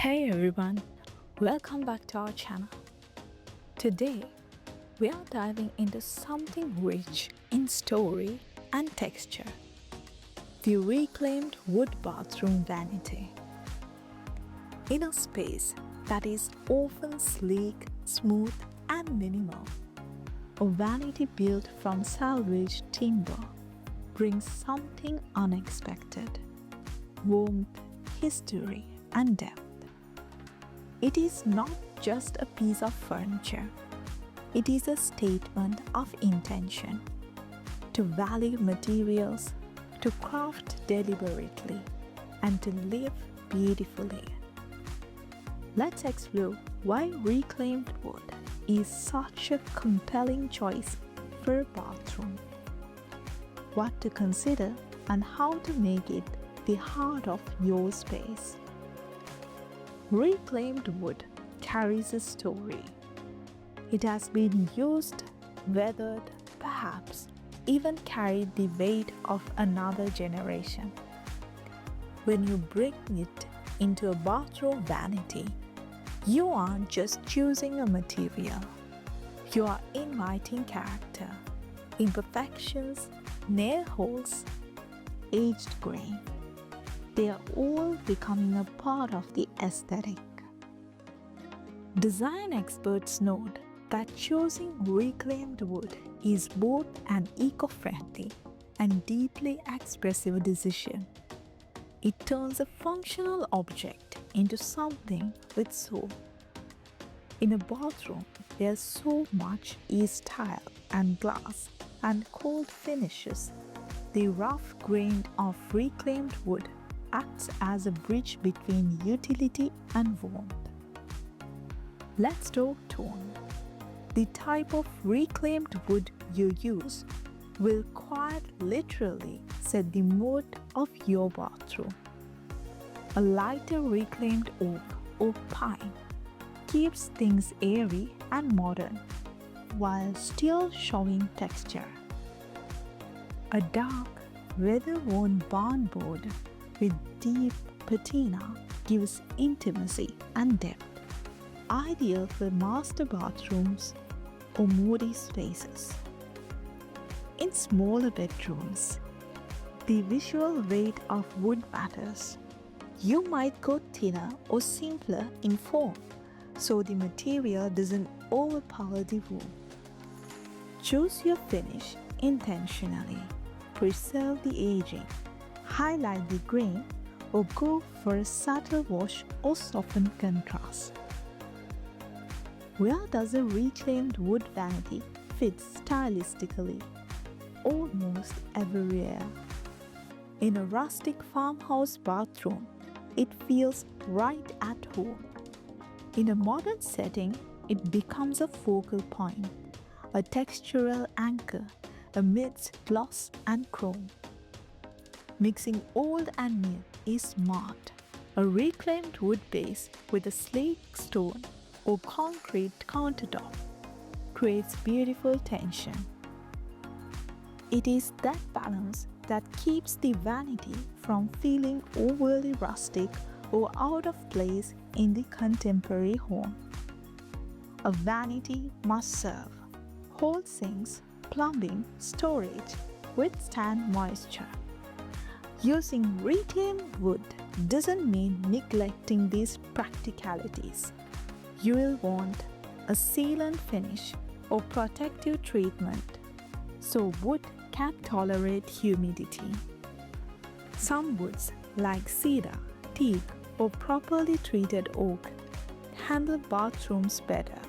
Hey everyone, welcome back to our channel. Today, we are diving into something rich in story and texture, the reclaimed wood bathroom vanity. In a space that is often sleek, smooth, and minimal, a vanity built from salvaged timber brings something unexpected: warmth, history, and depth. It is not just a piece of furniture, it is a statement of intention to value materials, to craft deliberately, and to live beautifully. Let's explore why reclaimed wood is such a compelling choice for a bathroom, what to consider, and how to make it the heart of your space. Reclaimed wood carries a story. It has been used, weathered, perhaps even carried the weight of another generation. When you bring it into a bathroom vanity, you aren't just choosing a material. You are inviting character, imperfections, nail holes, aged grain. They are all becoming a part of the aesthetic. Design experts note that choosing reclaimed wood is both an eco-friendly and deeply expressive decision. It turns a functional object into something with soul. In a bathroom, there's so much is tile and glass and cold finishes. The rough grain of reclaimed wood acts as a bridge between utility and warmth. Let's talk tone. The type of reclaimed wood you use will quite literally set the mood of your bathroom. A lighter reclaimed oak or pine keeps things airy and modern while still showing texture. A dark, weather-worn barn board with deep patina gives intimacy and depth, ideal for master bathrooms or moody spaces. In smaller bedrooms, the visual weight of wood matters. You might go thinner or simpler in form so the material doesn't overpower the room. Choose your finish intentionally. Preserve the aging, highlight the grain, or go for a subtle wash or soften contrast. Where does a reclaimed wood vanity fit stylistically? Almost everywhere. In a rustic farmhouse bathroom, it feels right at home. In a modern setting, it becomes a focal point, a textural anchor amidst gloss and chrome. Mixing old and new is smart. A reclaimed wood base with a sleek stone or concrete countertop creates beautiful tension. It is that balance that keeps the vanity from feeling overly rustic or out of place in the contemporary home. A vanity must serve, hold sinks, plumbing, storage, withstand moisture. Using reclaimed wood doesn't mean neglecting these practicalities. You will want a sealant finish or protective treatment so wood can tolerate humidity. Some woods like cedar, teak, or properly treated oak handle bathrooms better.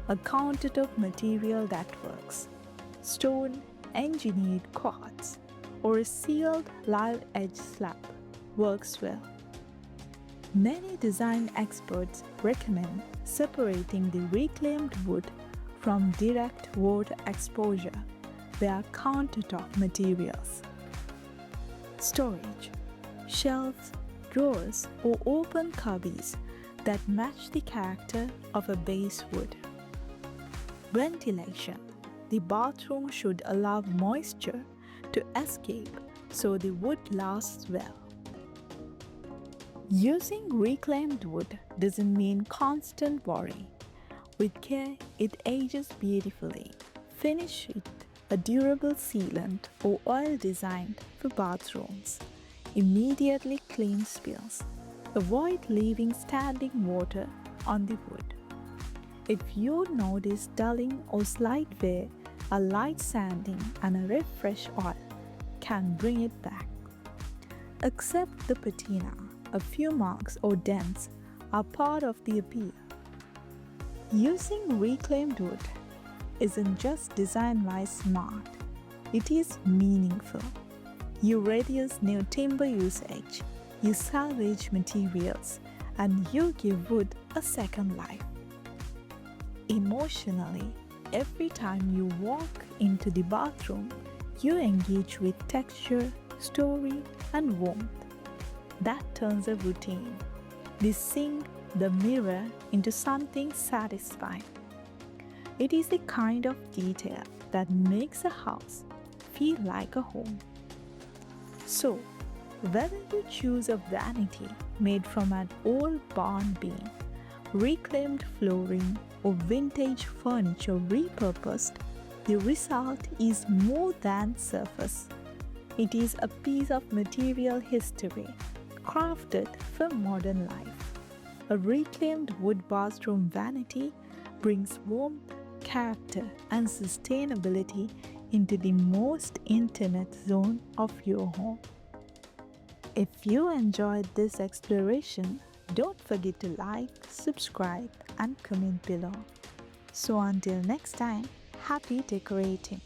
A countertop material that works, stone engineered quartz, or a sealed live edge slab works well. Many design experts recommend separating the reclaimed wood from direct water exposure via countertop materials. Storage, shelves, drawers, or open cubbies that match the character of a base wood. Ventilation. The bathroom should allow moisture to escape so the wood lasts well. Using reclaimed wood doesn't mean constant worry. With care, it ages beautifully. Finish with a durable sealant or oil designed for bathrooms. Immediately clean spills. Avoid leaving standing water on the wood. If you notice dulling or slight wear, a light sanding and a refresh oil can bring it back. Accept the patina. A few marks or dents are part of the appeal. Using reclaimed wood isn't just design-wise smart, it is meaningful. You reduce new timber usage, you salvage materials, and you give wood a second life. Emotionally, every time you walk into the bathroom, you engage with texture, story, and warmth. That turns a routine, the sink, the mirror, into something satisfying. It is the kind of detail that makes a house feel like a home. So, whether you choose a vanity made from an old barn beam, reclaimed flooring, or vintage furniture repurposed, the result is more than surface. It is a piece of material history crafted for modern life. A reclaimed wood bathroom vanity brings warmth, character, and sustainability into the most intimate zone of your home. If you enjoyed this exploration, don't forget to like, subscribe, and comment below. So until next time, happy decorating!